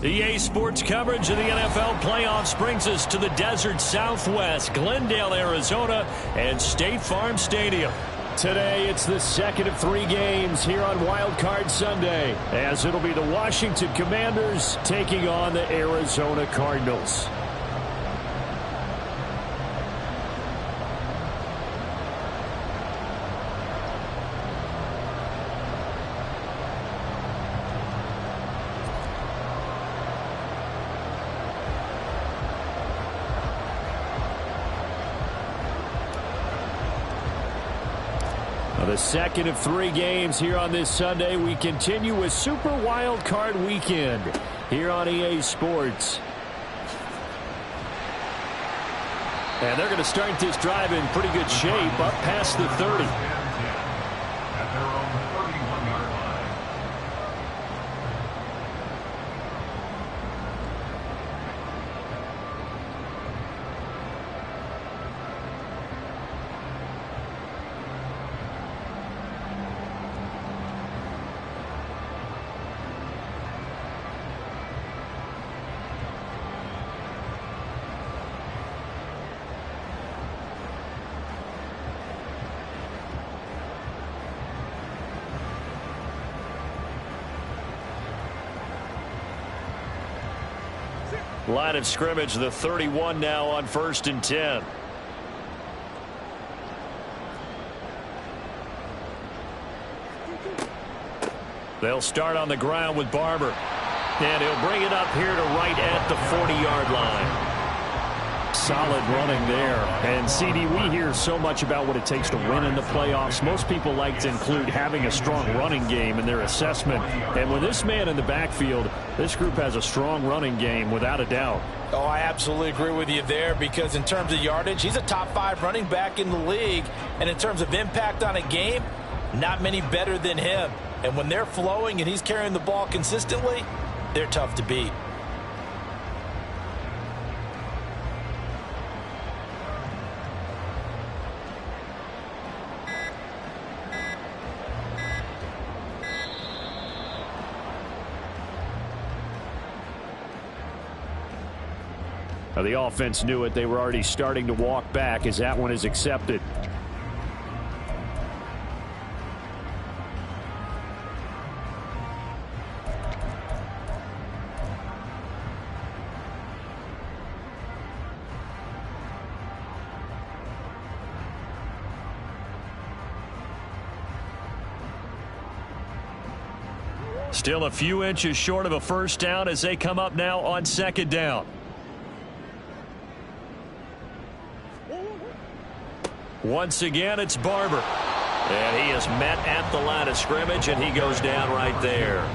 EA Sports coverage of the NFL playoffs brings us to the desert Southwest, Glendale, Arizona, and State Farm Stadium. Today, it's the second of 3 games here on Wild Card Sunday, as it'll be the Washington Commanders taking on the Arizona Cardinals. The second of 3 games here on this Sunday. We continue with Super Wild Card Weekend here on EA Sports. And they're going to start this drive in pretty good shape, up past the 30. Line of scrimmage, the 31 now on 1st and 10. They'll start on the ground with Barber. And he'll bring it up here to right at the 40-yard line. Solid running there. And, CD, we hear so much about what it takes to win in the playoffs. Most people like to include having a strong running game in their assessment. And with this man in the backfield, this group has a strong running game without a doubt. Oh, I absolutely agree with you there, because in terms of yardage, he's a top 5 running back in the league. And in terms of impact on a game, not many better than him. And when they're flowing and he's carrying the ball consistently, they're tough to beat. Now, the offense knew it. They were already starting to walk back as that one is accepted. Still a few inches short of a first down as they come up now on 2nd down. Once again, it's Barber. And he is met at the line of scrimmage, and he goes down right there.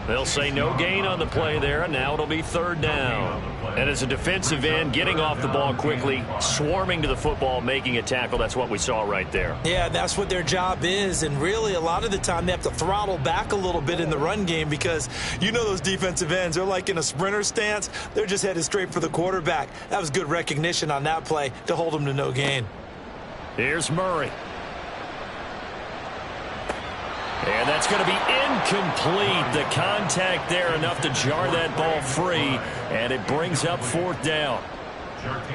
They'll say no gain on the play there, and now it'll be 3rd down. And as a defensive end, getting off the ball quickly, swarming to the football, making a tackle, that's what we saw right there. Yeah, that's what their job is, and really a lot of the time they have to throttle back a little bit in the run game, because you know those defensive ends, they're like in a sprinter stance. They're just headed straight for the quarterback. That was good recognition on that play to hold them to no gain. Here's Murray. And that's going to be incomplete. The contact there enough to jar that ball free, and it brings up 4th down.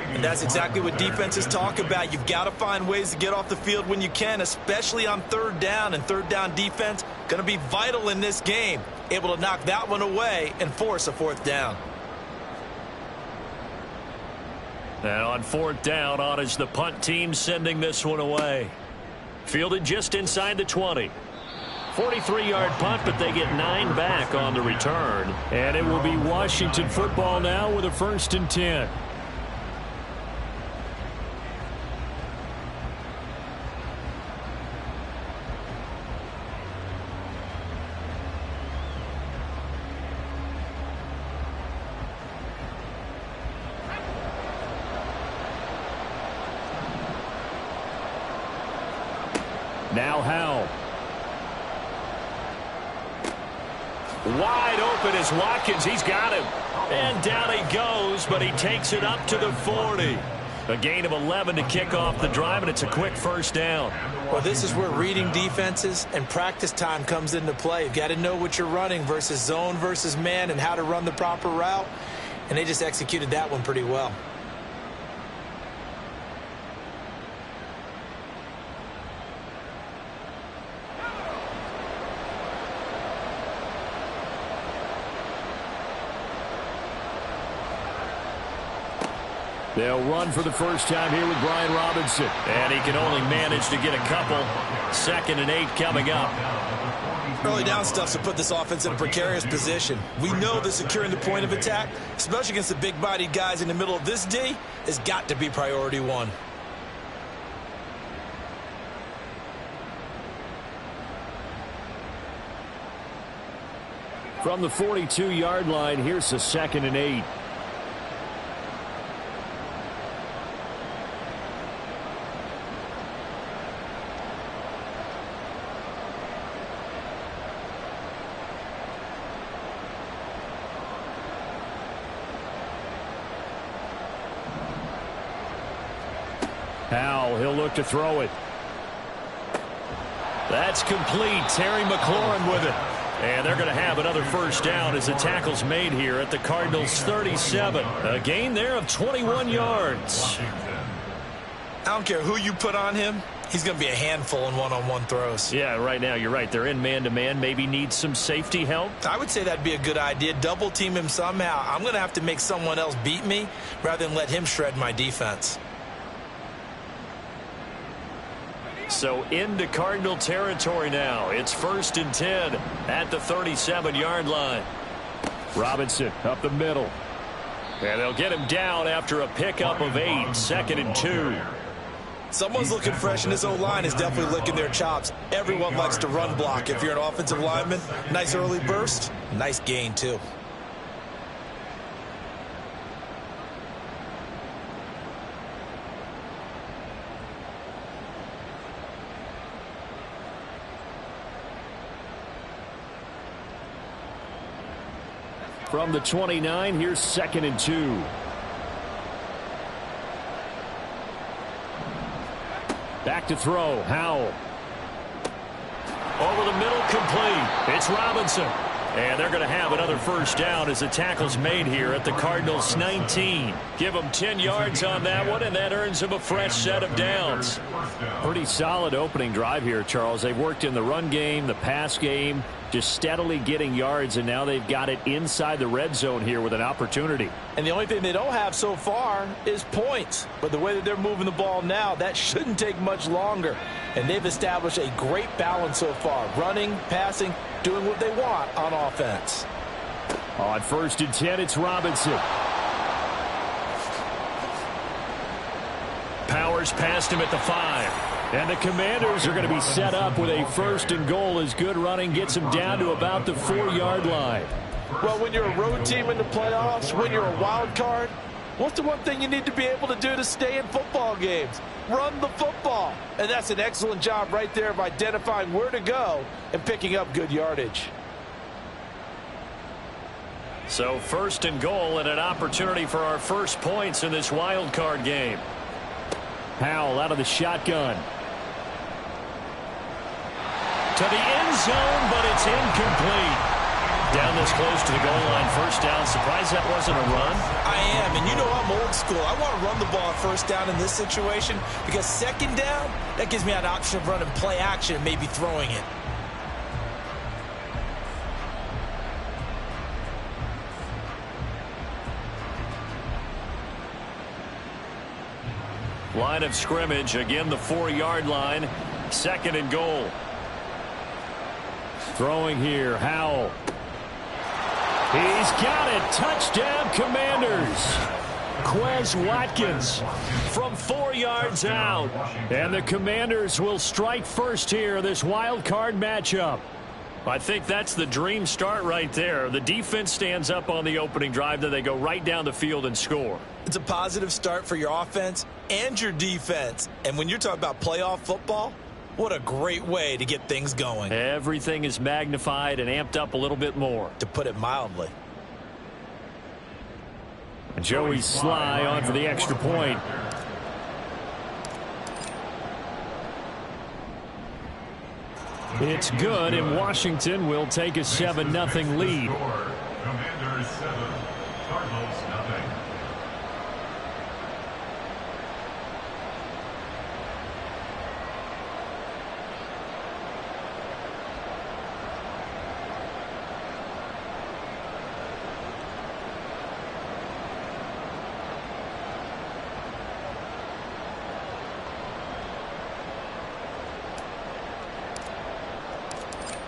And that's exactly what defenses talk about. You've got to find ways to get off the field when you can, especially on 3rd down. And 3rd down defense going to be vital in this game. Able to knock that one away and force a 4th down. And on 4th down, on is the punt team sending this one away. Fielded just inside the 20. 43-yard punt, but they get 9 back on the return. And it will be Washington football now with a 1st and 10. Now Howell. Wide open is Watkins. He's got him. And down he goes, but he takes it up to the 40. A gain of 11 to kick off the drive, and it's a quick 1st down. Well, this is where reading defenses and practice time comes into play. You've got to know what you're running versus zone versus man and how to run the proper route. And they just executed that one pretty well. They'll run for the first time here with Brian Robinson. And he can only manage to get a couple. 2nd and 8 coming up. Early down stuff to put this offense in a precarious position. We know that securing the point of attack, especially against the big-bodied guys in the middle of this D, has got to be priority one. From the 42-yard line, here's the 2nd and 8. Howell, he'll look to throw it. That's complete. Terry McLaurin with it. And they're going to have another first down as the tackle's made here at the Cardinals' 37. A gain there of 21 yards. I don't care who you put on him. He's going to be a handful in one-on-one throws. Yeah, right now, you're right. They're in man-to-man. Maybe need some safety help. I would say that'd be a good idea. Double team him somehow. I'm going to have to make someone else beat me rather than let him shred my defense. So into Cardinal territory now. It's 1st and 10 at the 37-yard line. Robinson up the middle. And they'll get him down after a pickup of 8. 2nd and 2. Someone's looking fresh, and this O-line is definitely licking their chops. Everyone likes to run block. If you're an offensive lineman, nice early burst, nice gain too. From the 29, here's 2nd and 2. Back to throw. Howell. Over the middle, complete. It's Robinson. And they're going to have another first down as the tackle's made here at the Cardinals' 19. Give them 10 yards on that one, and that earns them a fresh set of downs. Pretty solid opening drive here, Charles. They've worked in the run game, the pass game, just steadily getting yards, and now they've got it inside the red zone here with an opportunity. And the only thing they don't have so far is points. But the way that they're moving the ball now, that shouldn't take much longer. And they've established a great balance so far. Running, passing, doing what they want on offense. On 1st and 10, it's Robinson. Powers past him at the 5. And the Commanders are going to be set up with a 1st and goal as good running gets them down to about the 4-yard line. Well, when you're a road team in the playoffs, when you're a wild card, what's the one thing you need to be able to do to stay in football games? Run the football. And that's an excellent job right there of identifying where to go and picking up good yardage. So 1st and goal and an opportunity for our first points in this wild card game. Howell out of the shotgun. To the end zone, but it's incomplete. Down this close to the goal line, first down. Surprised that wasn't a run? I am, and you know I'm old school. I want to run the ball on first down in this situation because 2nd down, that gives me an option of running play action and maybe throwing it. Line of scrimmage, again the 4-yard line. 2nd and goal. Throwing here, Howell. He's got it. Touchdown, Commanders. Quez Watkins from 4 yards out. And the Commanders will strike first here, this wild card matchup. I think that's the dream start right there. The defense stands up on the opening drive, then they go right down the field and score. It's a positive start for your offense and your defense. And when you're talking about playoff football, what a great way to get things going. Everything is magnified and amped up a little bit more. To put it mildly. Joey Sly on for the extra point. It's good, and Washington will take a 7-0 lead. Commanders 7, Cardinals nothing.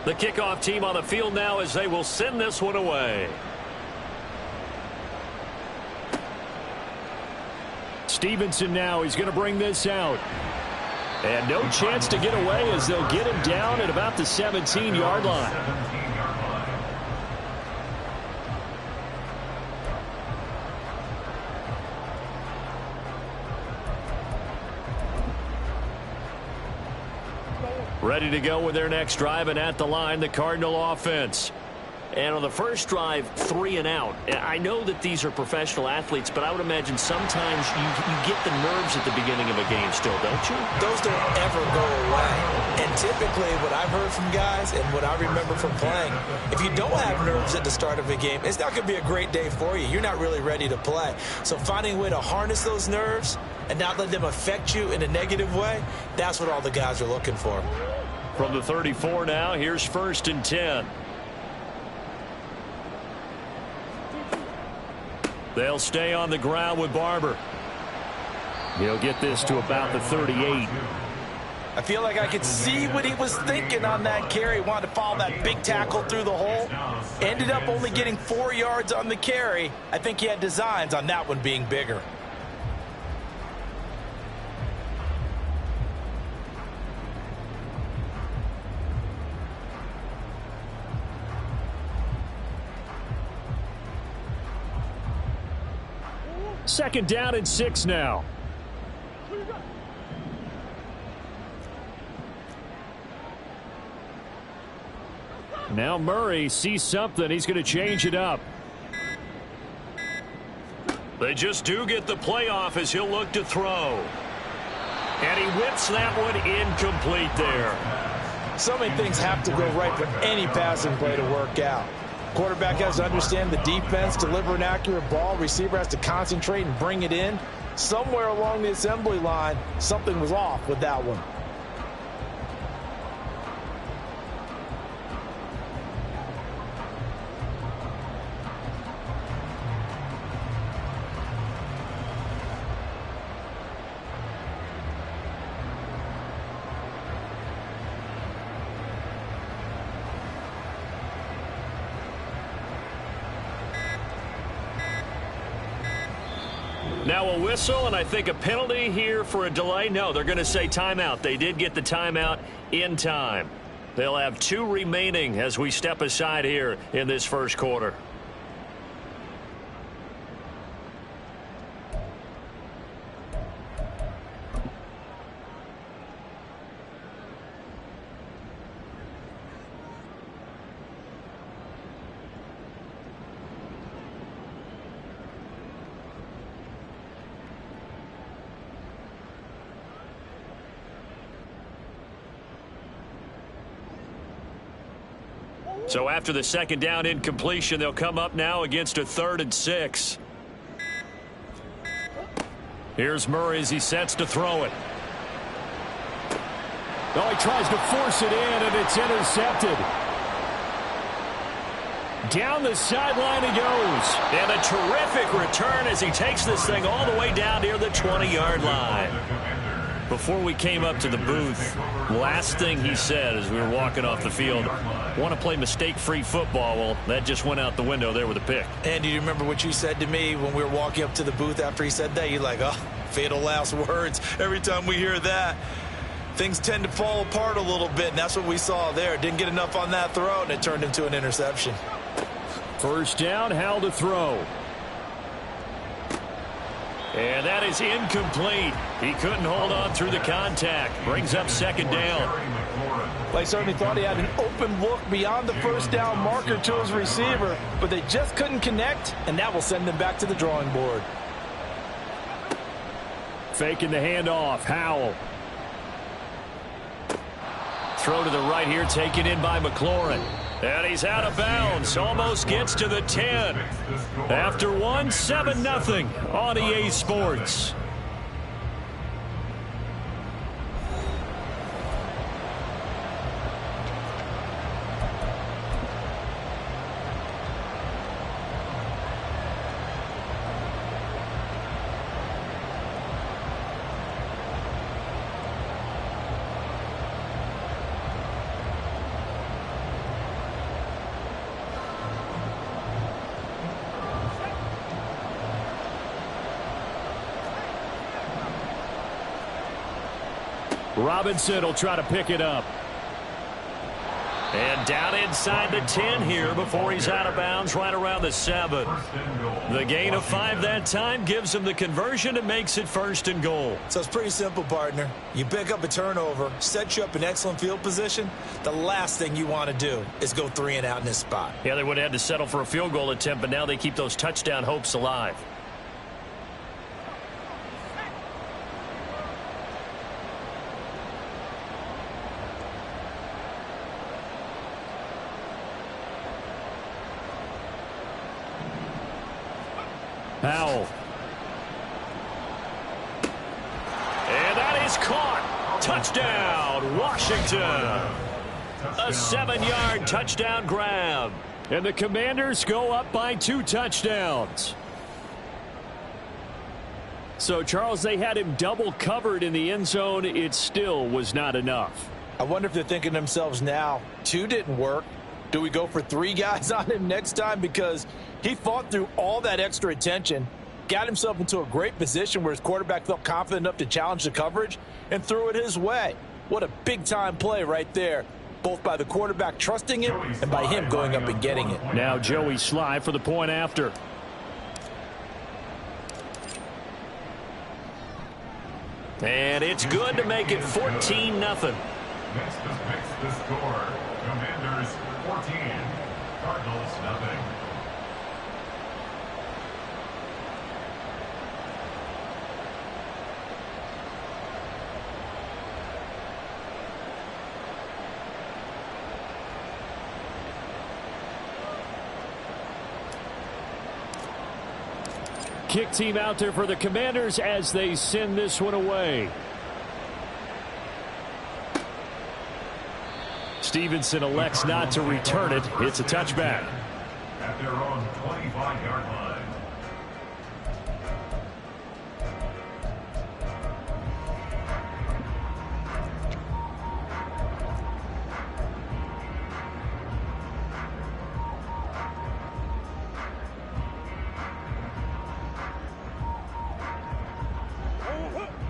The kickoff team on the field now as they will send this one away. Stevenson now, he's going to bring this out. And no chance to get away as they'll get him down at about the 17-yard line. Ready to go with their next drive, and at the line, the Cardinal offense. And on the first drive, 3 and out. I know that these are professional athletes, but I would imagine sometimes you get the nerves at the beginning of a game still, don't you? Those don't ever go away. And typically what I've heard from guys and what I remember from playing, if you don't have nerves at the start of a game, it's not going to be a great day for you. You're not really ready to play. So finding a way to harness those nerves and not let them affect you in a negative way, that's what all the guys are looking for. From the 34 now, here's 1st and 10. They'll stay on the ground with Barber. He'll get this to about the 38. I feel like I could see what he was thinking on that carry. Wanted to follow that big tackle through the hole. Ended up only getting 4 yards on the carry. I think he had designs on that one being bigger. Second down and 6 now. Now Murray sees something. He's going to change it up. They just do get the playoff as he'll look to throw. And he whips that one incomplete there. So many things have to go right for any passing play to work out. Quarterback has to understand the defense, deliver an accurate ball. Receiver has to concentrate and bring it in. Somewhere along the assembly line, something was off with that one. Now a whistle, and I think a penalty here for a delay. No, they're going to say timeout. They did get the timeout in time. They'll have 2 remaining as we step aside here in this first quarter. So after the second down incompletion, they'll come up now against a 3rd and 6. Here's Murray as he sets to throw it. Oh, he tries to force it in, and it's intercepted. Down the sideline he goes. And a terrific return as he takes this thing all the way down near the 20-yard line. Before we came up to the booth, last thing he said as we were walking off the field, want to play mistake-free football. Well, that just went out the window there with a pick. And do you remember what you said to me when we were walking up to the booth after he said that? You're like, oh, fatal last words. Every time we hear that, things tend to fall apart a little bit, and that's what we saw there. Didn't get enough on that throw, and it turned into an interception. First down, Howell to throw. And that is incomplete. He couldn't hold on through the contact. Brings up second down. They certainly thought he had an open look beyond the first down marker to his receiver, but they just couldn't connect, and that will send them back to the drawing board. Faking the handoff, Howell. throw to the right here, taken in by McLaurin. And he's out of bounds. Almost gets to the 10. After one, 7-0 on EA Sports. Robinson will try to pick it up. And down inside the 10 here before he's out of bounds right around the 7. The gain of 5 that time gives him the conversion and makes it 1st and goal. So it's pretty simple, partner. You pick up a turnover, set you up in excellent field position. The last thing you want to do is go 3 and out in this spot. Yeah, they would have had to settle for a field goal attempt, but now they keep those touchdown hopes alive. Powell. And that is caught. Touchdown, Washington. A 7-yard touchdown grab. And the Commanders go up by 2 touchdowns. So, Charles, they had him double covered in the end zone. It still was not enough. I wonder if they're thinking to themselves now, 2 didn't work. Do we go for 3 guys on him next time? Because he fought through all that extra attention, got himself into a great position where his quarterback felt confident enough to challenge the coverage and threw it his way. What a big-time play right there, both by the quarterback trusting him and by him going up and getting it. Now Joey Sly for the point after. And it's good to make it 14-0. Next to fix the score. Commanders 14, Cardinals nothing. Kick team out there for the Commanders as they send this one away. Stevenson elects not to return it. It's a touchback. At their own 25-yard line.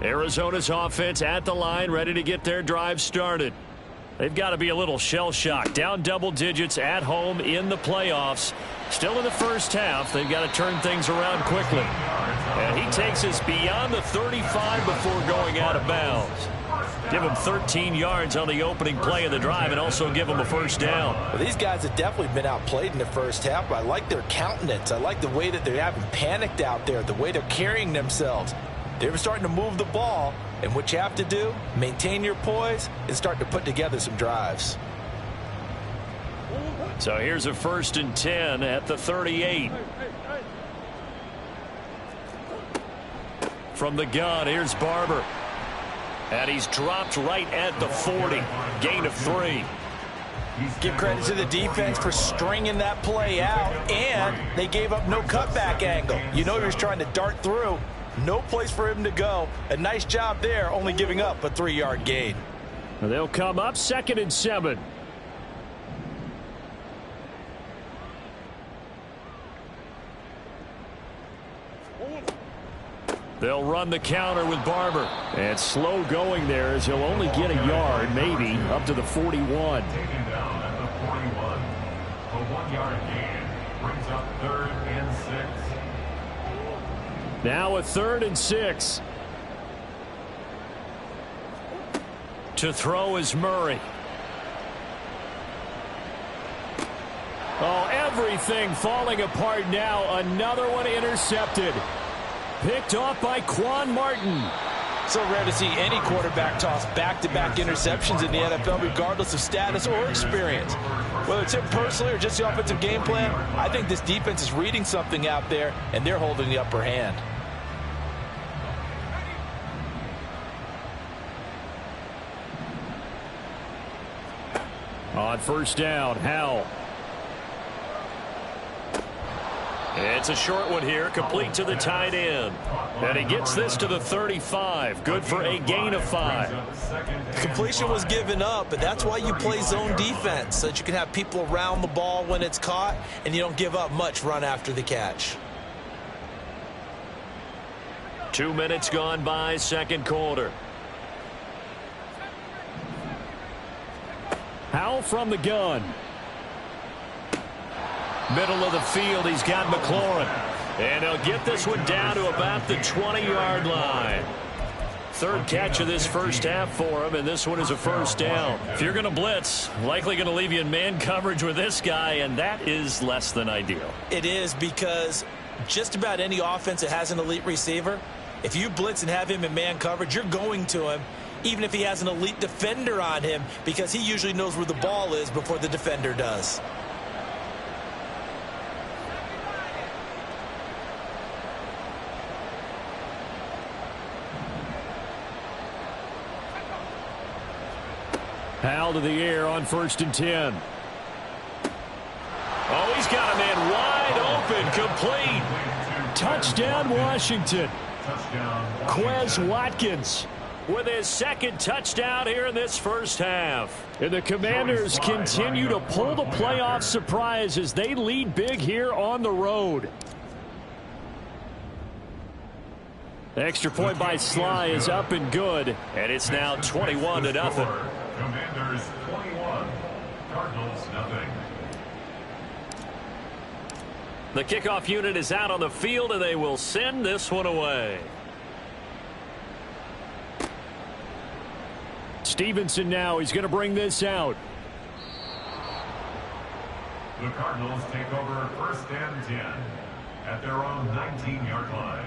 Arizona's offense at the line, ready to get their drive started. They've got to be a little shell-shocked. Down double digits at home in the playoffs. Still in the first half. They've got to turn things around quickly. And he takes us beyond the 35 before going out of bounds. Give him 13 yards on the opening play of the drive and also give him a first down. Well, these guys have definitely been outplayed in the first half, but I like their countenance. I like the way that they haven't panicked out there, the way they're carrying themselves. They're starting to move the ball, and what you have to do, maintain your poise and start to put together some drives. So here's a 1st and 10 at the 38. From the gun, here's Barber. And he's dropped right at the 40. Gain of 3. Give credit to the defense for stringing that play out, and they gave up no cutback angle. You know he was trying to dart through. No place for him to go. A nice job there, only giving up a 3-yard gain. They'll come up 2nd and 7. They'll run the counter with Barber. And slow going there as he'll only get a yard, maybe, up to the 41. Taken down at the 41. A 1-yard gain brings up 3rd and 6. Now a 3rd and 6. To throw is Murray. Oh, everything falling apart now. Another one intercepted. Picked off by Quan Martin. So rare to see any quarterback toss back-to-back interceptions in the NFL, regardless of status or experience. Whether it's him personally or just the offensive game plan, I think this defense is reading something out there, and they're holding the upper hand. On first down, Howell. It's a short one here, complete to the tight end. And he gets this to the 35. Good for a gain of 5. Completion was given up, but that's why you play zone defense, so that you can have people around the ball when it's caught, and you don't give up much run after the catch. 2 minutes gone by, second quarter. Howell from the gun. Middle of the field, he's got McLaurin. And he'll get this one down to about the 20-yard line. Third catch of this first half for him, and this one is a first down. If you're going to blitz, likely going to leave you in man coverage with this guy, and that is less than ideal. It is, because just about any offense that has an elite receiver, if you blitz and have him in man coverage, you're going to him, even if he has an elite defender on him, because he usually knows where the ball is before the defender does. Howell to the air on 1st and 10. Oh, he's got a man wide open, complete. Touchdown, Washington. Quez Watkins with his second touchdown here in this first half. And the Commanders continue to pull the playoff surprise as they lead big here on the road. The extra point by Sly is up and good, and it's now 21-0. Commanders 21, Cardinals nothing. The kickoff unit is out on the field, and they will send this one away. Stevenson now, he's going to bring this out. The Cardinals take over 1st and 10 at their own 19-yard line.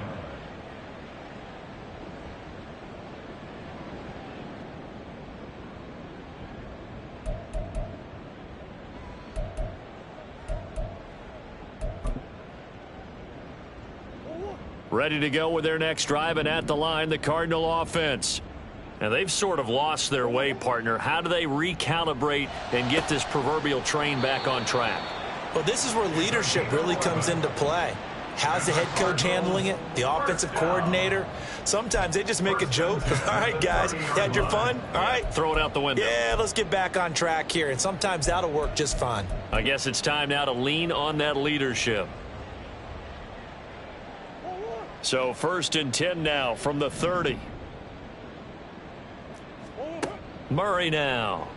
Ready to go with their next drive, and at the line, the Cardinal offense. And they've sort of lost their way, partner. How do they recalibrate and get this proverbial train back on track? Well, this is where leadership really comes into play. How's the head coach handling it? The offensive coordinator? Sometimes they just make a joke. All right, guys, you had your fun? All right. Throw it out the window. Yeah, let's get back on track here. And sometimes that'll work just fine. I guess it's time now to lean on that leadership. So 1st and 10 now from the 30. Murray now.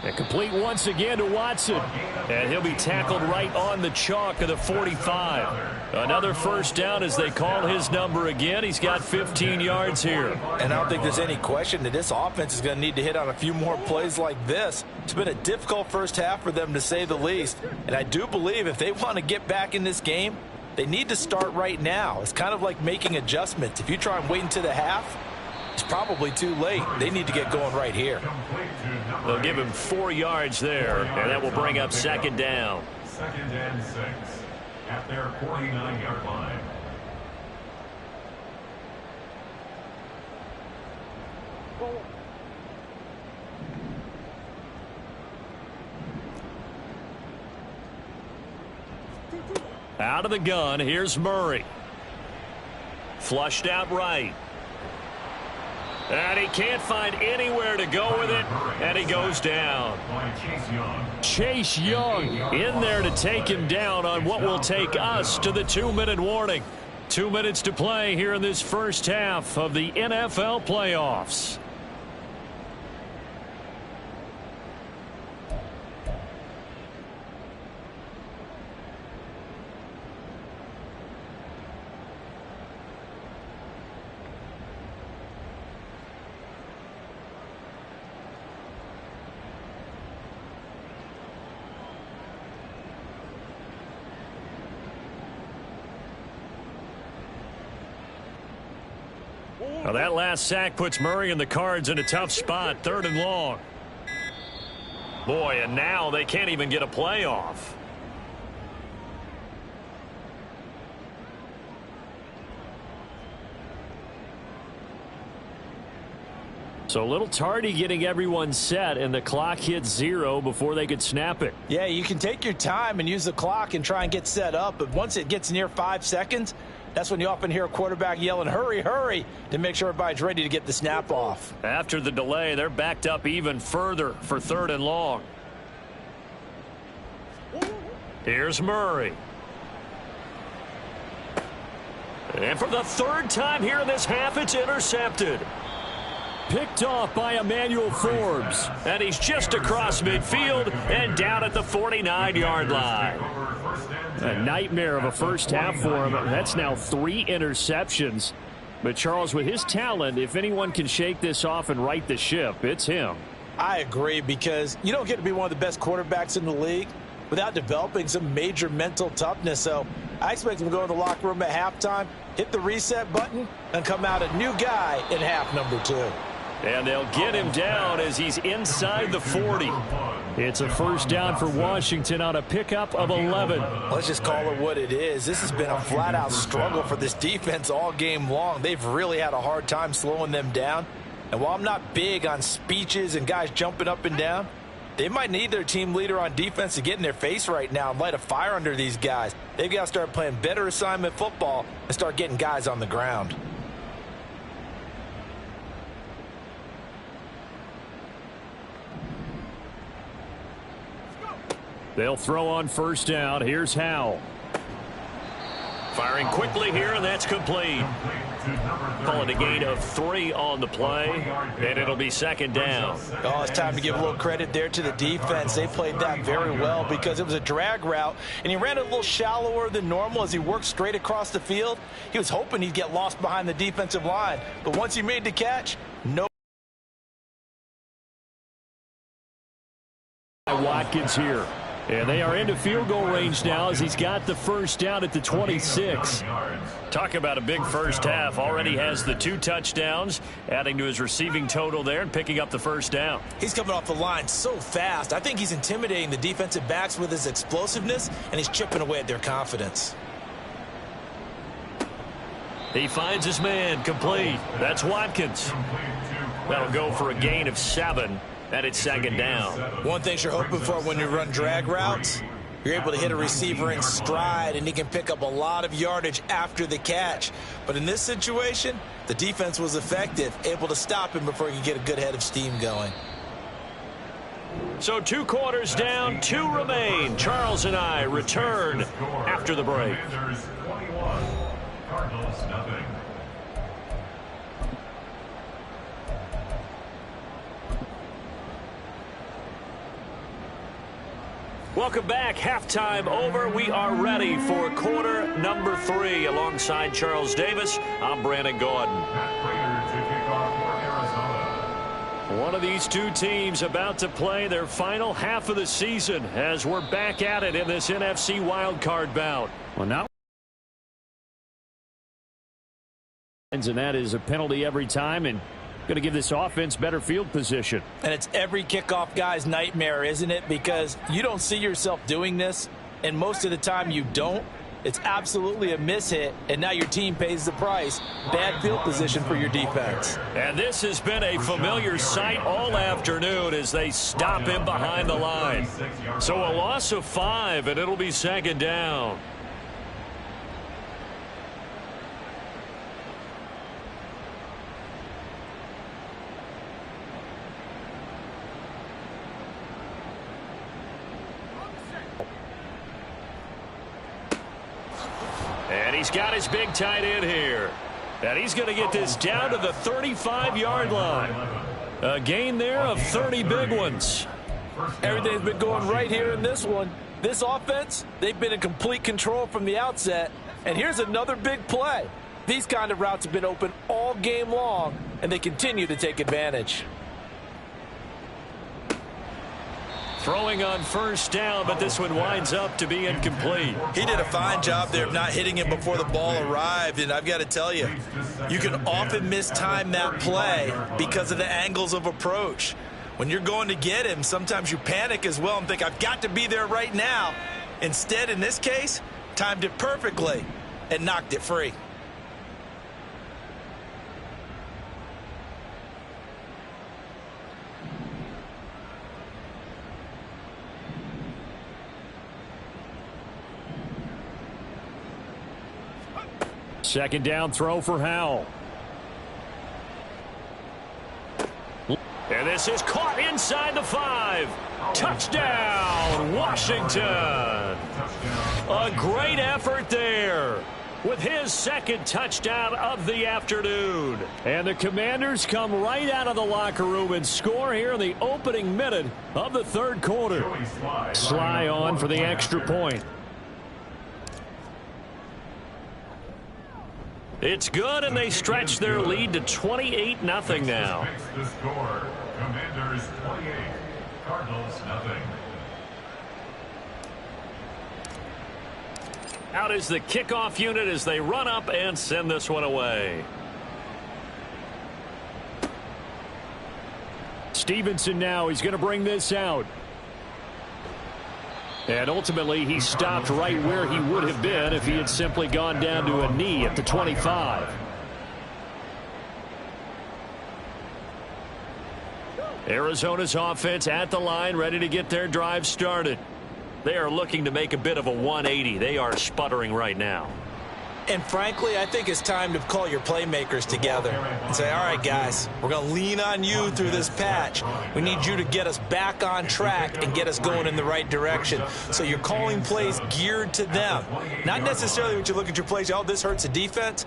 And complete once again to Watson. And he'll be tackled right on the chalk of the 45. Another first down as they call his number again. He's got 15 yards here. And I don't think there's any question that this offense is going to need to hit on a few more plays like this. It's been a difficult first half for them, to say the least. And I do believe if they want to get back in this game, they need to start right now. It's kind of like making adjustments. If you try and wait until the half, it's probably too late. They need to get going right here. They'll give him 4 yards there, and that will bring up 2nd down. 2nd and 6 at their 49-yard line. Out of the gun, here's Murray. Flushed out right. And he can't find anywhere to go with it, and he goes down. Chase Young in there to take him down on what will take us to the 2-minute warning. 2 minutes to play here in this first half of the NFL playoffs. Well, that last sack puts Murray and the Cards in a tough spot, 3rd and long. Boy, and now they can't even get a play off. So a little tardy getting everyone set, and the clock hits 0 before they could snap it. Yeah, you can take your time and use the clock and try and get set up, but once it gets near 5 seconds, that's when you often hear a quarterback yelling, hurry, hurry, to make sure everybody's ready to get the snap off. After the delay, they're backed up even further for 3rd and long. Here's Murray. And for the 3rd time here in this half, it's intercepted. Picked off by Emmanuel Forbes. And he's just across midfield and down at the 49-yard line. A nightmare of a first half for him. That's now 3 interceptions. But Charles, with his talent, if anyone can shake this off and right the ship, it's him. I agree, because you don't get to be one of the best quarterbacks in the league without developing some major mental toughness. So I expect him to go in the locker room at halftime, hit the reset button, and come out a new guy in half number 2. And they'll get him down as he's inside the 40. It's a first down for Washington on a pickup of 11. Let's just call it what it is. This has been a flat-out struggle for this defense all game long. They've really had a hard time slowing them down. And while I'm not big on speeches and guys jumping up and down, they might need their team leader on defense to get in their face right now and light a fire under these guys. They've got to start playing better assignment football and start getting guys on the ground. They'll throw on first down. Here's Howell. Firing quickly here, and that's complete. Call it a gain of 3 on the play, and it'll be 2nd down. Oh, it's time to give a little credit there to the defense. They played that very well because it was a drag route, and he ran it a little shallower than normal as he worked straight across the field. He was hoping he'd get lost behind the defensive line, but once he made the catch, no. Watkins here. And they are into field goal range now as he's got the first down at the 26. Talk about a big first half. Already has the 2 touchdowns, adding to his receiving total there and picking up the first down. He's coming off the line so fast. I think he's intimidating the defensive backs with his explosiveness, and he's chipping away at their confidence. He finds his man, complete. That's Watkins. That'll go for a gain of 7. And it's 2nd down. One thing you're hoping for when you run drag routes, you're able to hit a receiver in stride, and he can pick up a lot of yardage after the catch. But in this situation, the defense was effective, able to stop him before he could get a good head of steam going. So 2 quarters down, 2 remain. Charles and I return after the break. Cardinals nothing. Welcome back. Halftime over. We are ready for quarter number 3. Alongside Charles Davis, I'm Brandon Gaudin. Matt Prater to kick off for Arizona. One of these 2 teams about to play their final half of the season as we're back at it in this NFC wildcard bout. Well, now, and that is a penalty every time, and going to give this offense better field position. And it's every kickoff guy's nightmare, isn't it? Because you don't see yourself doing this, and most of the time you don't. It's absolutely a mishit, and now your team pays the price. Bad field position for your defense. And this has been a familiar sight all afternoon as they stop him behind the line. So a loss of 5, and it'll be 2nd down. And he's got his big tight end here. And he's going to get this down to the 35-yard line. A gain there of 30 big ones. Everything's been going right here in this one. This offense, they've been in complete control from the outset. And here's another big play. These kind of routes have been open all game long, and they continue to take advantage. Throwing on first down, but this one winds up to be incomplete. He did a fine job there of not hitting him before the ball arrived, and I've got to tell you, you can often mistime that play because of the angles of approach. When you're going to get him, sometimes you panic as well and think, I've got to be there right now. Instead, in this case, timed it perfectly and knocked it free. Second down throw for Howell. And this is caught inside the 5. Touchdown, Washington. A great effort there with his second touchdown of the afternoon. And the Commanders come right out of the locker room and score here in the opening minute of the third quarter. Sly on for the extra point. It's good, and they stretch their lead to 28-0 now. The score, Commanders 28, Cardinals nothing. Out is the kickoff unit as they run up and send this one away. Stevenson now, he's going to bring this out. And ultimately, he stopped right where he would have been if he had simply gone down to a knee at the 25. Arizona's offense at the line, ready to get their drive started. They are looking to make a bit of a 180. They are sputtering right now. And frankly, I think it's time to call your playmakers together and say, all right, guys, we're going to lean on you through this patch. We need you to get us back on track and get us going in the right direction. So you're calling plays geared to them. Not necessarily when you look at your plays, oh, this hurts the defense.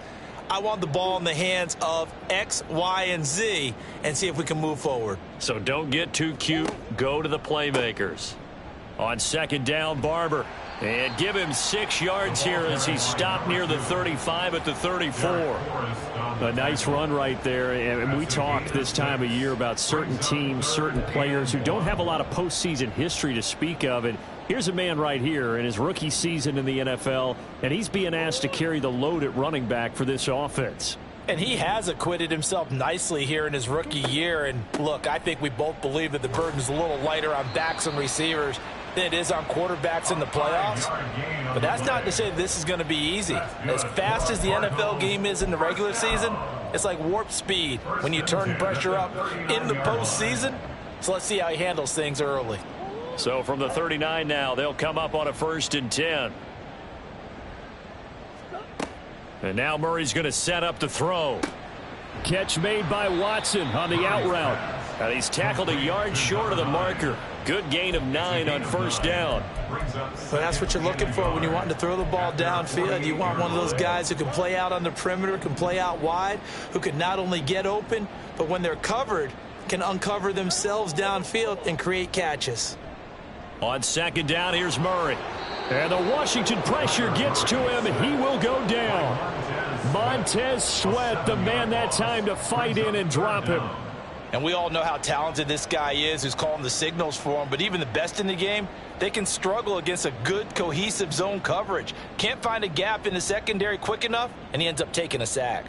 I want the ball in the hands of X, Y, and Z and see if we can move forward. So don't get too cute. Go to the playmakers. On second down, Barber. And give him 6 yards here as he stopped near the 35 at the 34. A nice run right there. And we talk this time of year about certain teams, certain players who don't have a lot of postseason history to speak of. And here's a man right here in his rookie season in the NFL, and he's being asked to carry the load at running back for this offense. And he has acquitted himself nicely here in his rookie year. And look, I think we both believe that the burden's a little lighter on backs and receivers than it is on quarterbacks in the playoffs. But that's not to say that this is going to be easy. As fast as the NFL game is in the regular season, it's like warp speed when you turn pressure up in the postseason. So let's see how he handles things early. So from the 39 now, they'll come up on a 1st and 10. And now Murray's going to set up the throw. Catch made by Watson on the out route. And he's tackled a yard short of the marker. Good gain of 9 on first down. But that's what you're looking for when you want to throw the ball downfield. You want one of those guys who can play out on the perimeter, can play out wide, who can not only get open, but when they're covered, can uncover themselves downfield and create catches. On second down, here's Murray. And the Washington pressure gets to him, and he will go down. Montez Sweat, the man that time to fight in and drop him. And we all know how talented this guy is who's calling the signals for him. But even the best in the game, they can struggle against a good, cohesive zone coverage. Can't find a gap in the secondary quick enough, and he ends up taking a sack.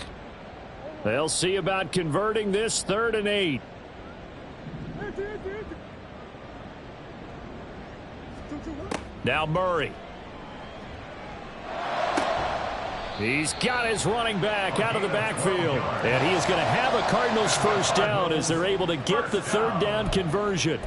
They'll see about converting this 3rd and 8. Now Murray. He's got his running back out of the backfield. And he is going to have a Cardinals first down as they're able to get the 3rd down conversion.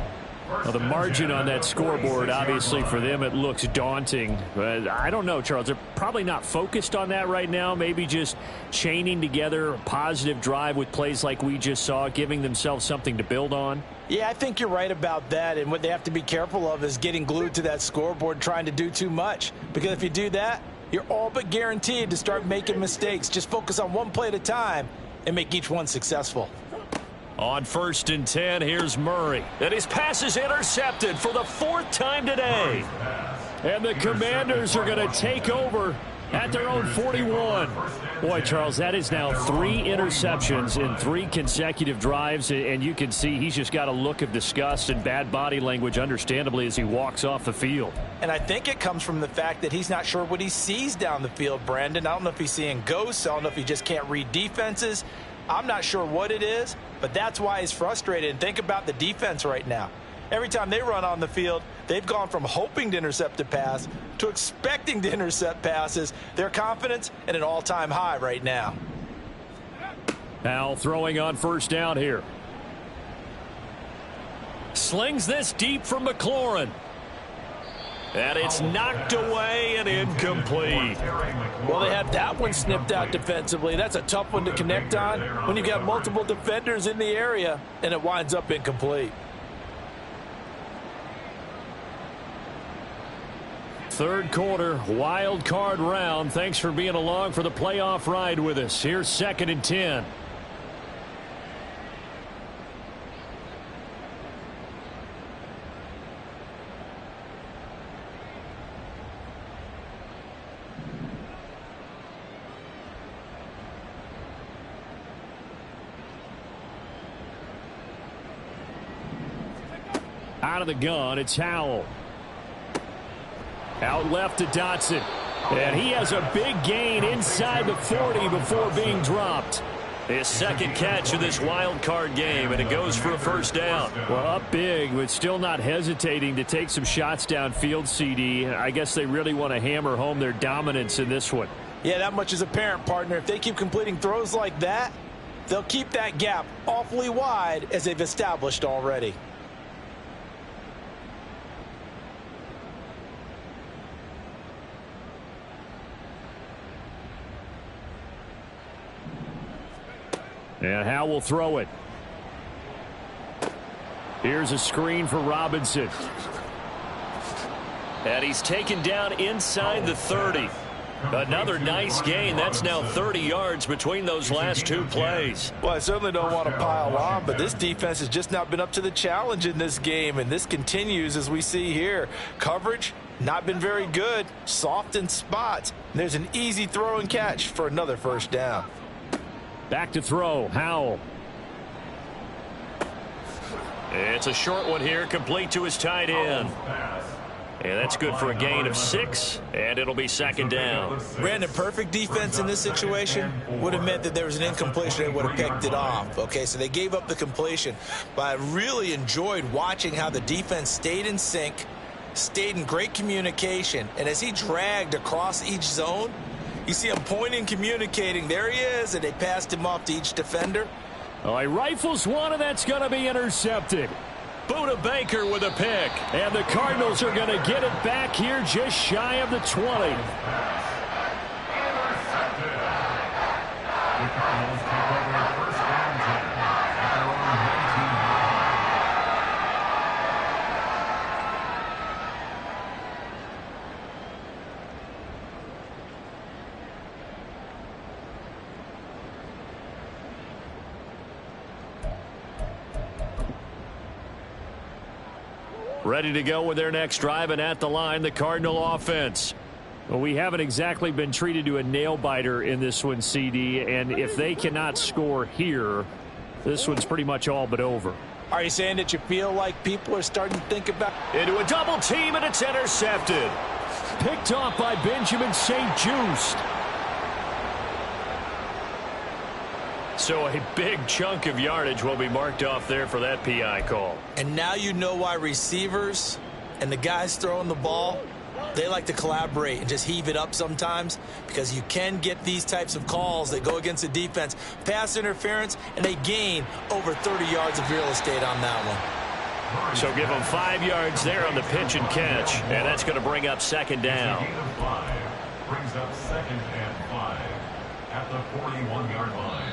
Now, the margin on that scoreboard, obviously, for them, it looks daunting. But I don't know, Charles. They're probably not focused on that right now. Maybe just chaining together a positive drive with plays like we just saw, giving themselves something to build on. Yeah, I think you're right about that. And what they have to be careful of is getting glued to that scoreboard, trying to do too much. Because if you do that, you're all but guaranteed to start making mistakes. Just focus on one play at a time and make each one successful. On 1st and 10, here's Murray. And his pass is intercepted for the 4th time today. And the Commanders are going to take over at their own 41. Boy, Charles, that is now 3 interceptions in 3 consecutive drives, and you can see he's just got a look of disgust and bad body language, understandably, as he walks off the field. And I think it comes from the fact that he's not sure what he sees down the field, Brandon. I don't know if he's seeing ghosts. I don't know if he just can't read defenses. I'm not sure what it is, but that's why he's frustrated. And think about the defense right now. Every time they run on the field, they've gone from hoping to intercept a pass to expecting to intercept passes. Their confidence at an all-time high right now. Now throwing on first down here. Slings this deep from McLaurin. And it's knocked away and incomplete. Well, they had that one snipped out defensively. That's a tough one to connect on when you've got multiple defenders in the area, and it winds up incomplete. Third quarter, wild card round. Thanks for being along for the playoff ride with us. Here's 2nd and 10. Out of the gun, it's Howell. Out left to Dotson. And he has a big gain inside the 40 before being dropped. His second catch of this wild card game, and it goes for a first down. Well, up big, but still not hesitating to take some shots downfield, CD. I guess they really want to hammer home their dominance in this one. Yeah, that much is apparent, partner. If they keep completing throws like that, they'll keep that gap awfully wide as they've established already. And Howell will throw it. Here's a screen for Robinson. And he's taken down inside the 30. Another nice gain. That's now 30 yards between those last 2 plays. Well, I certainly don't want to pile on, but this defense has just not been up to the challenge in this game, and this continues as we see here. Coverage, not been very good. Soft in spots. And there's an easy throw and catch for another first down. Back to throw, Howell. It's a short one here, complete to his tight end. And that's good for a gain of 6, and it'll be 2nd down. Brandon, perfect defense in this situation would have meant that there was an incompletion. They would have picked it off. Okay, so they gave up the completion. But I really enjoyed watching how the defense stayed in sync, stayed in great communication, and as he dragged across each zone, you see him pointing, communicating. There he is, and they passed him off to each defender. Oh, he rifles one, and that's going to be intercepted. Buda Baker with a pick, and the Cardinals are going to get it back here just shy of the 20. The Cardinals take over first down 10 at their own 19. Ready to go with their next drive, and at the line, the Cardinal offense. Well, we haven't exactly been treated to a nail-biter in this one, CD, and if they cannot score here, this one's pretty much all but over. Are you saying that you feel like people are starting to think about... Into a double team, and it's intercepted. Picked off by Benjamin St-Juste. So a big chunk of yardage will be marked off there for that PI call. And now you know why receivers and the guys throwing the ball, they like to collaborate and just heave it up sometimes, because you can get these types of calls that go against the defense. Pass interference, and they gain over 30 yards of real estate on that one. So give them 5 yards there on the pitch and catch, and that's going to bring up 2nd down. Gain of 5 brings up 2nd and 5 at the 41-yard line.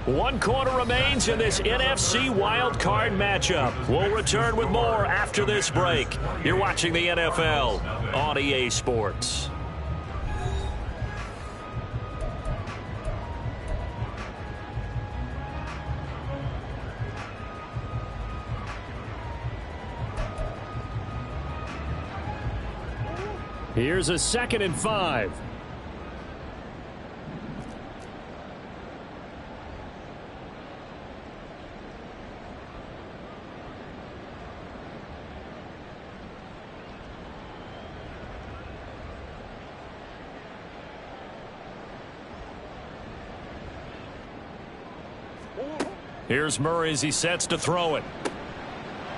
1 quarter remains in this NFC Wild Card matchup. We'll return with more after this break. You're watching the NFL on EA Sports. Here's a 2nd and 5. Here's Murray as he sets to throw it.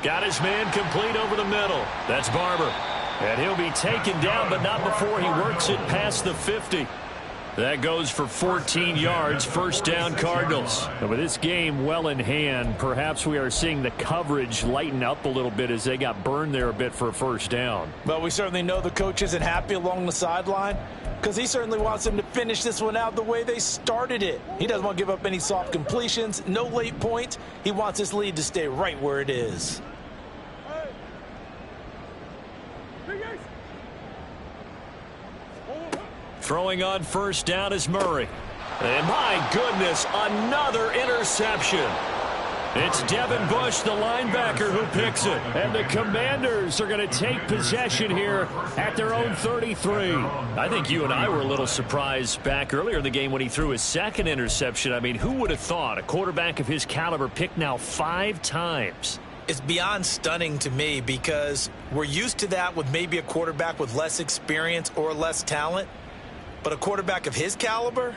Got his man complete over the middle. That's Barber. And he'll be taken down, but not before he works it past the 50. That goes for 14 yards, 1st down Cardinals. And with this game well in hand, perhaps we are seeing the coverage lighten up a little bit as they got burned there a bit for a 1st down. Well, we certainly know the coach isn't happy along the sideline because he certainly wants them to finish this one out the way they started it. He doesn't want to give up any soft completions, no late points. He wants his lead to stay right where it is. Throwing on 1st down is Murray. And my goodness, another interception. It's Devin Bush, the linebacker, who picks it. And the Commanders are going to take possession here at their own 33. I think you and I were a little surprised back earlier in the game when he threw his 2nd interception. I mean, who would have thought a quarterback of his caliber picked now 5 times? It's beyond stunning to me because we're used to that with maybe a quarterback with less experience or less talent. But a quarterback of his caliber,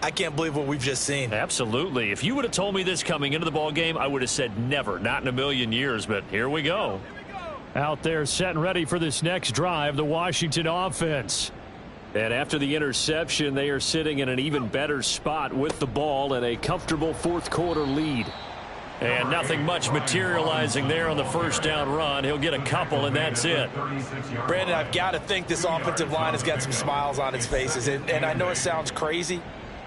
I can't believe what we've just seen. Absolutely. If you would have told me this coming into the ball game, I would have said never, not in a million years. But here we go. Out there set and ready for this next drive, the Washington offense. And after the interception, they are sitting in an even better spot with the ball and a comfortable 4th quarter lead. And nothing much materializing there on the 1st down run. He'll get a couple, and that's it. Brandon, I've got to think this offensive line has got some smiles on its faces. And I know it sounds crazy,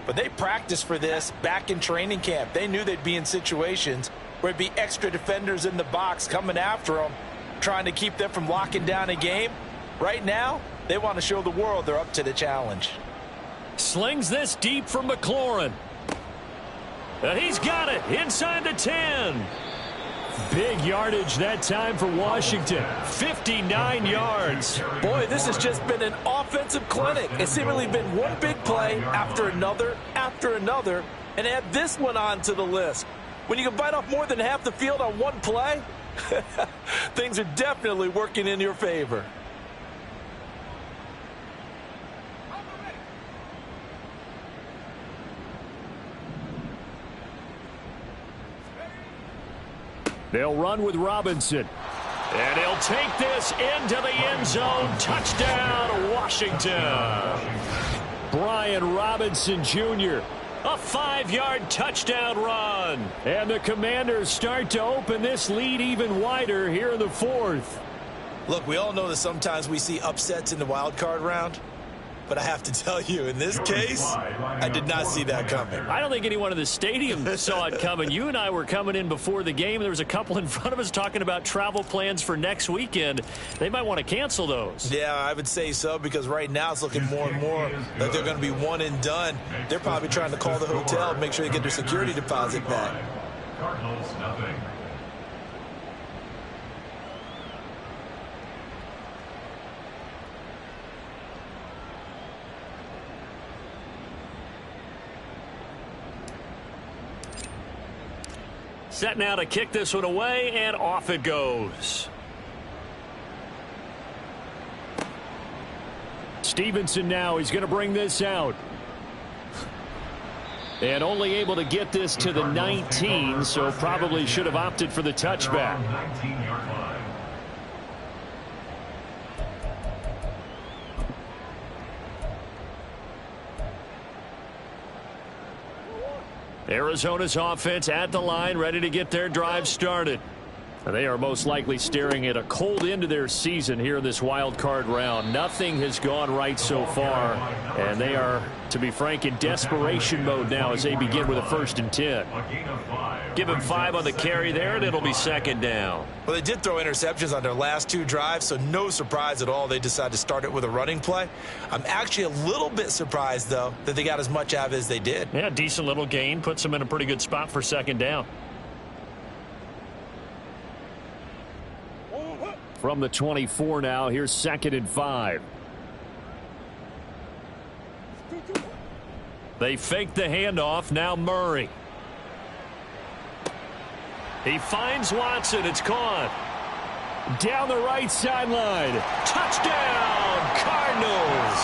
but they practiced for this back in training camp. They knew they'd be in situations where it'd be extra defenders in the box coming after them, trying to keep them from locking down a game. Right now, they want to show the world they're up to the challenge. Slings this deep for McLaurin. And he's got it inside the 10. Big yardage that time for Washington. 59 yards. Boy, this has just been an offensive clinic. It's seemingly been one big play after another, and add this one on to the list. When you can bite off more than half the field on one play, things are definitely working in your favor. They'll run with Robinson. And he'll take this into the end zone. Touchdown, Washington. Brian Robinson Jr. A 5-yard touchdown run. And the Commanders start to open this lead even wider here in the 4th. Look, we all know that sometimes we see upsets in the wild card round. But I have to tell you, in this case, I did not see that coming. I don't think anyone in the stadium saw it coming. You and I were coming in before the game. There was a couple in front of us talking about travel plans for next weekend. They might want to cancel those. Yeah, I would say so, because right now it's looking more and more like they're going to be one and done. They're probably trying to call the hotel and make sure they get their security deposit back. Cardinals, nothing. Set now to kick this one away, and off it goes. Stevenson now, he's going to bring this out. And only able to get this to the 19, so probably should have opted for the touchback. 19-yard line. Arizona's offense at the line, ready to get their drive started. They are most likely staring at a cold end to their season here in this wild card round. Nothing has gone right so far, and they are, to be frank, in desperation mode now as they begin with a 1st and 10. Give him 5 on the carry there, and it'll be 2nd down. Well, they did throw interceptions on their last 2 drives, so no surprise at all they decided to start it with a running play. I'm actually a little bit surprised, though, that they got as much out of it as they did. Yeah, decent little gain. Puts them in a pretty good spot for 2nd down. From the 24 now, here's 2nd and 5. They fake the handoff. Now Murray. He finds Watson. It's caught. Down the right sideline. Touchdown, Cardinals.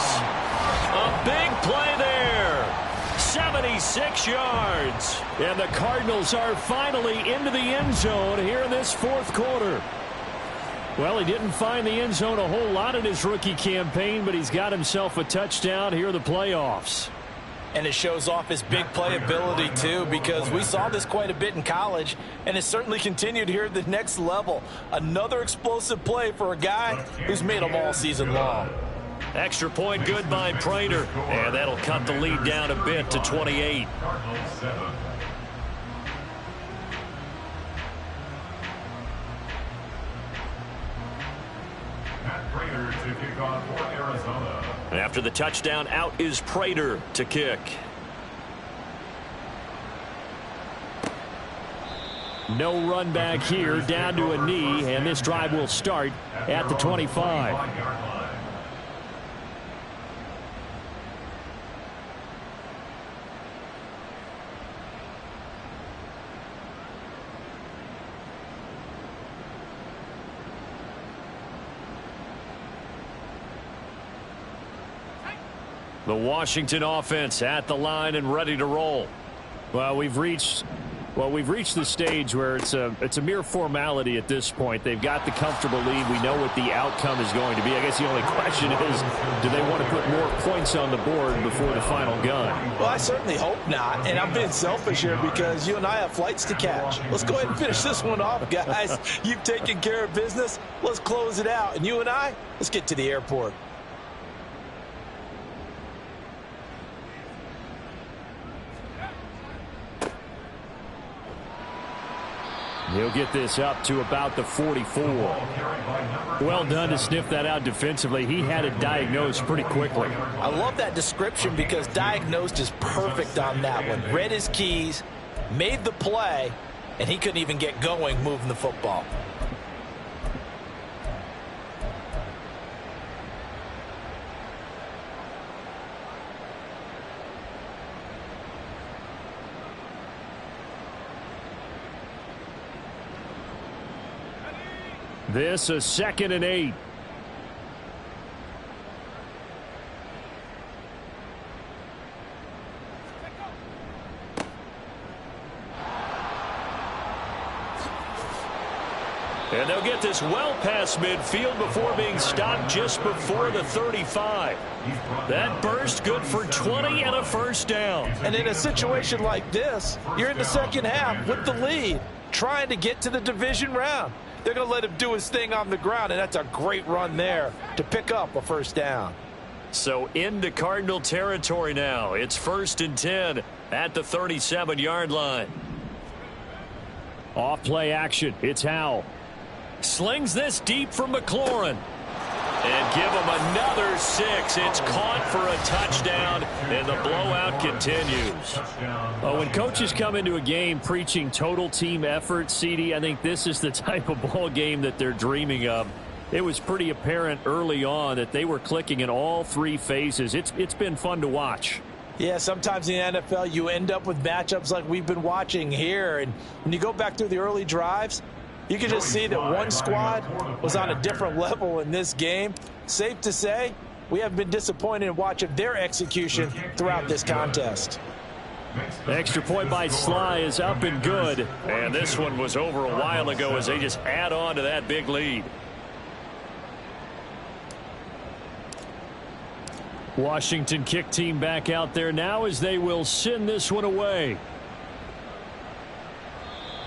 A big play there. 76 yards. And the Cardinals are finally into the end zone here in this fourth quarter. Well, he didn't find the end zone a whole lot in his rookie campaign, but he's got himself a touchdown here in the playoffs. And it shows off his big play ability, too, because we saw this quite a bit in college, and it certainly continued here at the next level. Another explosive play for a guy who's made them all season long. Extra point good by Prater, and that'll cut the lead down a bit to 28. Cardinals 7. Matt Prater to kick off for Arizona. After the touchdown, out is Prater to kick. No run back here, down to a knee, and this drive will start at the 25. The Washington offense at the line and ready to roll. Well, we've reached the stage where it's a mere formality at this point. They've got the comfortable lead. We know what the outcome is going to be. I guess the only question is, do they want to put more points on the board before the final gun? Well, I certainly hope not. And I'm being selfish here because you and I have flights to catch. Let's go ahead and finish this one off, guys. You've taken care of business. Let's close it out. And you and I, let's get to the airport. He'll get this up to about the 44. Well done to sniff that out defensively. He had it diagnosed pretty quickly. I love that description because diagnosed is perfect on that one. Read his keys, made the play, and he couldn't even get going moving the football. This is 2nd and 8. And they'll get this well past midfield before being stopped just before the 35. That burst good for 20 and a first down. And in a situation like this, you're in the second half with the lead, trying to get to the division round. They're going to let him do his thing on the ground, and that's a great run there to pick up a first down. So into Cardinal territory now. It's 1st and 10 at the 37-yard line. Off play action. It's Howell. Slings this deep for McLaurin. And give him another 6. It's caught for a touchdown, and the blowout continues. When coaches come into a game preaching total team effort, CD, I think this is the type of ball game that they're dreaming of. It was pretty apparent early on that they were clicking in all three phases. It's been fun to watch. Yeah, sometimes in the NFL you end up with matchups like we've been watching here. And when you go back through the early drives, you can just see that one squad was on a different level in this game. Safe to say, we have been disappointed in watching their execution throughout this contest. The extra point by Sly is up and good. And this one was over a while ago as they just add on to that big lead. Washington kick team back out there now as they will send this one away.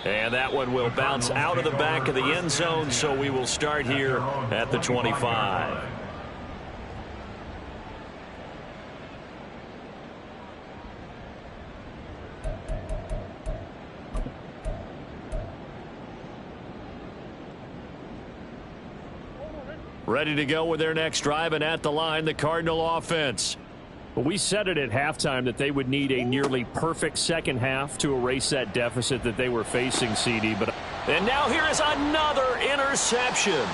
And that one will bounce out of the back of the end zone, so we will start here at the 25. Ready to go with their next drive, and at the line, the Cardinal offense. We said it at halftime that they would need a nearly perfect second half to erase that deficit that they were facing, CD. And now here is another interception.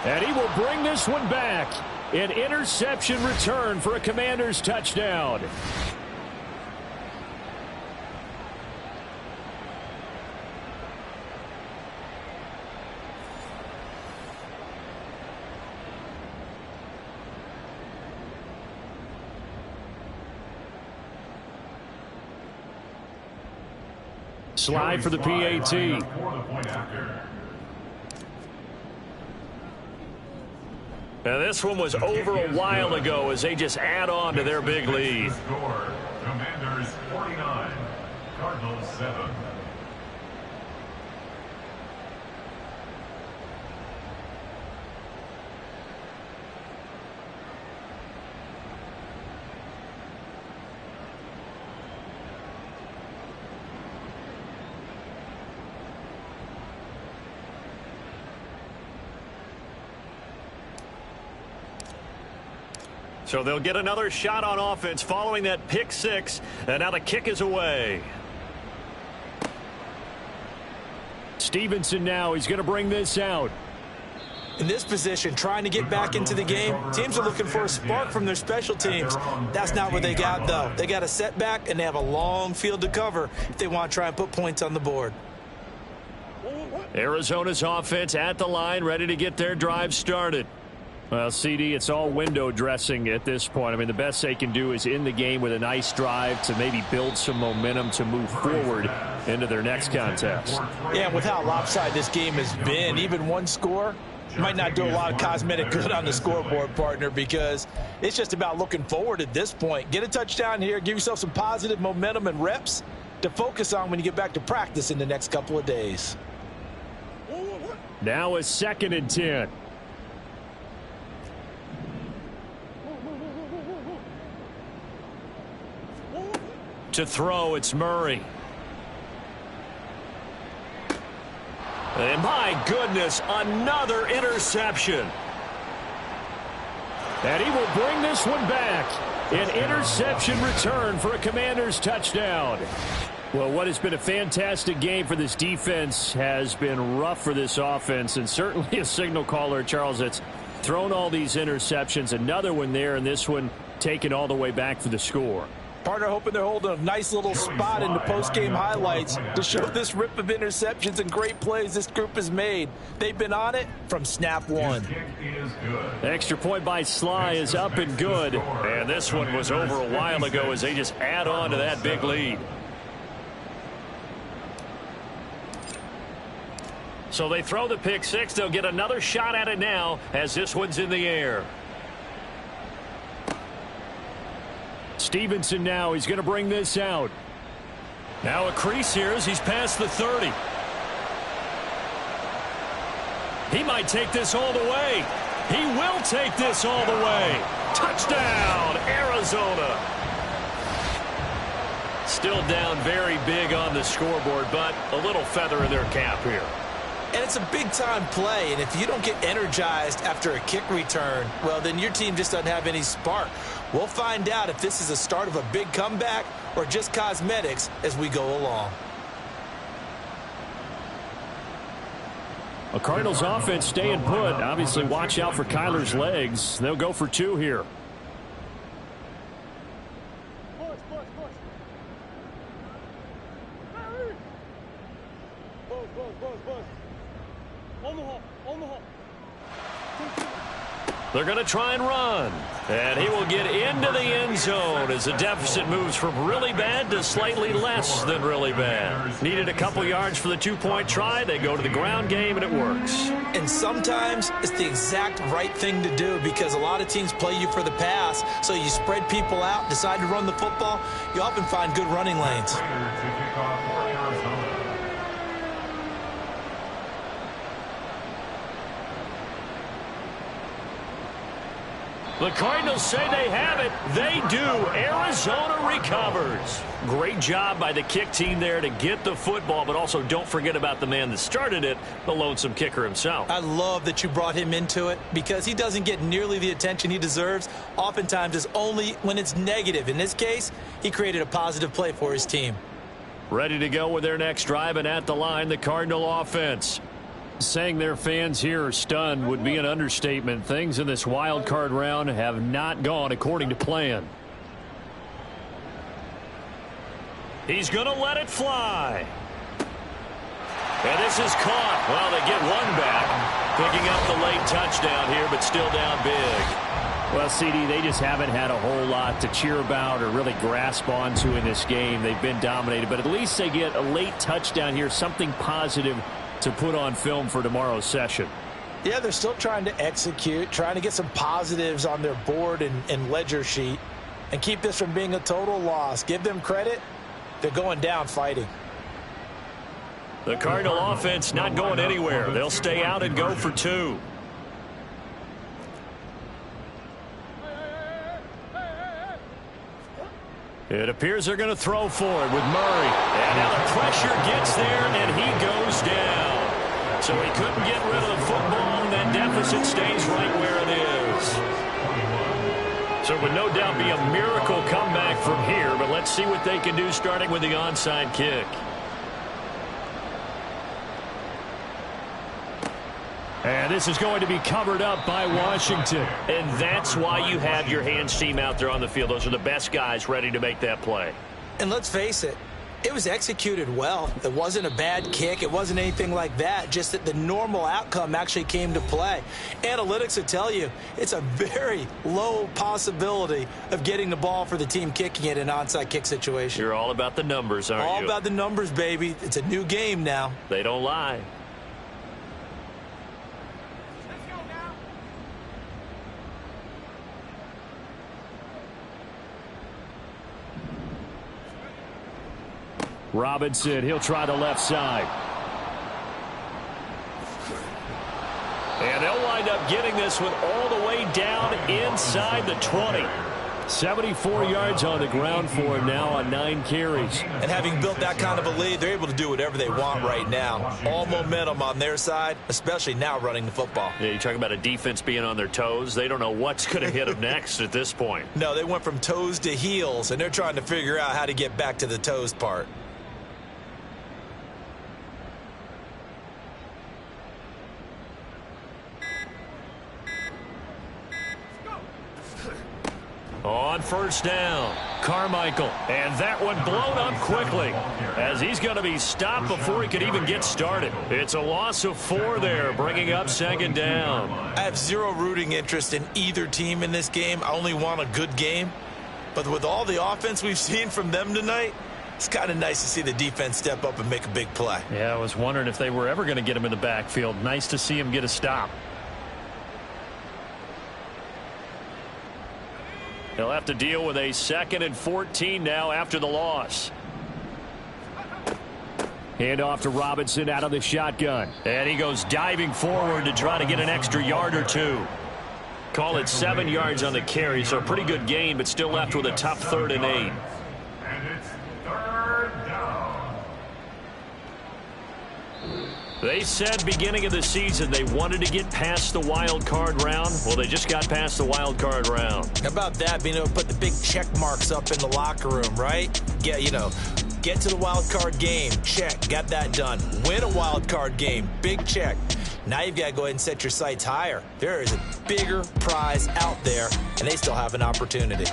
And he will bring this one back. An interception return for a Commanders touchdown. Slide for the PAT. Now this one was over a while ago as they just add on to their big lead. Commanders 49, Cardinals 7. So they'll get another shot on offense following that pick six, and now the kick is away. Stevenson now, he's going to bring this out. In this position, trying to get back into the game, teams are looking for a spark from their special teams. That's not what they got, though. They got a setback, and they have a long field to cover if they want to try and put points on the board. Arizona's offense at the line, ready to get their drive started. Well, CD, it's all window dressing at this point. I mean, the best they can do is in the game with a nice drive to maybe build some momentum to move forward into their next contest. Yeah, with how lopsided this game has been, even one score might not do a lot of cosmetic good on the scoreboard, partner, because it's just about looking forward at this point. Get a touchdown here, give yourself some positive momentum and reps to focus on when you get back to practice in the next couple of days. Now a 2nd and 10. To throw, it's Murray. And my goodness, another interception. And he will bring this one back. An interception return for a Commanders touchdown. Well, what has been a fantastic game for this defense has been rough for this offense, and certainly a signal caller, Charles, that's thrown all these interceptions. Another one there, and this one taken all the way back for the score. Partner hoping they're holding a nice little spot in the post-game highlights to show this rip of interceptions and great plays this group has made. They've been on it from snap one. The extra point by Sly is up and good. And this one was over a while ago as they just add on to that big lead. So they throw the pick six. They'll get another shot at it now as this one's in the air. Stevenson now, he's going to bring this out. Now a crease here as he's past the 30. He might take this all the way. He will take this all the way. Touchdown, Arizona. Still down very big on the scoreboard, but a little feather in their cap here. And it's a big-time play, and if you don't get energized after a kick return, well, then your team just doesn't have any spark. We'll find out if this is the start of a big comeback or just cosmetics as we go along. A Cardinals offense staying put. Obviously, watch out for Kyler's legs. They'll go for two here. They're going to try and run. And he will get into the end zone as the deficit moves from really bad to slightly less than really bad. Needed a couple yards for the two-point try. They go to the ground game, and it works. And sometimes it's the exact right thing to do because a lot of teams play you for the pass. So you spread people out, decide to run the football. You often find good running lanes. The Cardinals say they have it. They do. Arizona recovers. Great job by the kick team there to get the football, but also don't forget about the man that started it, the lonesome kicker himself. I love that you brought him into it because he doesn't get nearly the attention he deserves. Oftentimes it's only when it's negative. In this case, he created a positive play for his team. Ready to go with their next drive, and at the line, the Cardinal offense. Saying their fans here are stunned would be an understatement. Things in this wild card round have not gone according to plan. He's going to let it fly. And this is caught. Well, they get one back. Picking up the late touchdown here, but still down big. Well, CD, they just haven't had a whole lot to cheer about or really grasp onto in this game. They've been dominated, but at least they get a late touchdown here, something positive to put on film for tomorrow's session. Yeah, they're still trying to execute, trying to get some positives on their board and ledger sheet and keep this from being a total loss. Give them credit. They're going down fighting. The Cardinal offense not going anywhere. They'll stay out and go for 2. It appears they're going to throw for it with Murray. And now the pressure gets there, and he goes down. So he couldn't get rid of the football, and that deficit stays right where it is. So it would no doubt be a miracle comeback from here, but let's see what they can do starting with the onside kick. And this is going to be covered up by Washington. And that's why you have your hands team out there on the field. Those are the best guys ready to make that play. And let's face it, it was executed well. It wasn't a bad kick. It wasn't anything like that. Just that the normal outcome actually came to play. Analytics will tell you it's a very low possibility of getting the ball for the team kicking it in an onside kick situation. You're all about the numbers, aren't you? All about the numbers, baby. It's a new game now. They don't lie. Robinson, he'll try the left side. And they'll wind up getting this one all the way down inside the 20. 74 yards on the ground for him now on 9 carries. And having built that kind of a lead, they're able to do whatever they want right now. All momentum on their side, especially now running the football. Yeah, you talk about a defense being on their toes. They don't know what's going to hit them next at this point. No, they went from toes to heels, and they're trying to figure out how to get back to the toes part. On first down, Carmichael. And that one blown up quickly as he's going to be stopped before he could even get started. It's a loss of 4 there, bringing up 2nd down. I have zero rooting interest in either team in this game. I only want a good game. But with all the offense we've seen from them tonight, it's kind of nice to see the defense step up and make a big play. Yeah, I was wondering if they were ever going to get him in the backfield. Nice to see him get a stop. He'll have to deal with a 2nd and 14 now after the loss. Hand off to Robinson out of the shotgun. And he goes diving forward to try to get an extra yard or 2. Call it 7 yards on the carry, so a pretty good gain, but still left with a tough 3rd and 8. And it's 3rd down. They said beginning of the season they wanted to get past the wild card round. Well, they just got past the wild card round. How about that, being able to put the big check marks up in the locker room, right? Yeah, you know, get to the wild card game, check, got that done. Win a wild card game, big check. Now you've got to go ahead and set your sights higher. There is a bigger prize out there, and they still have an opportunity.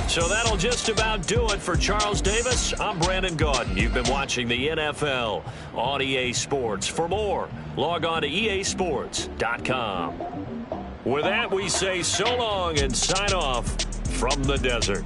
So that'll just about do it for Charles Davis. I'm Brandon Gaudin. You've been watching the NFL on EA Sports. For more, log on to easports.com. With that, we say so long and sign off from the desert.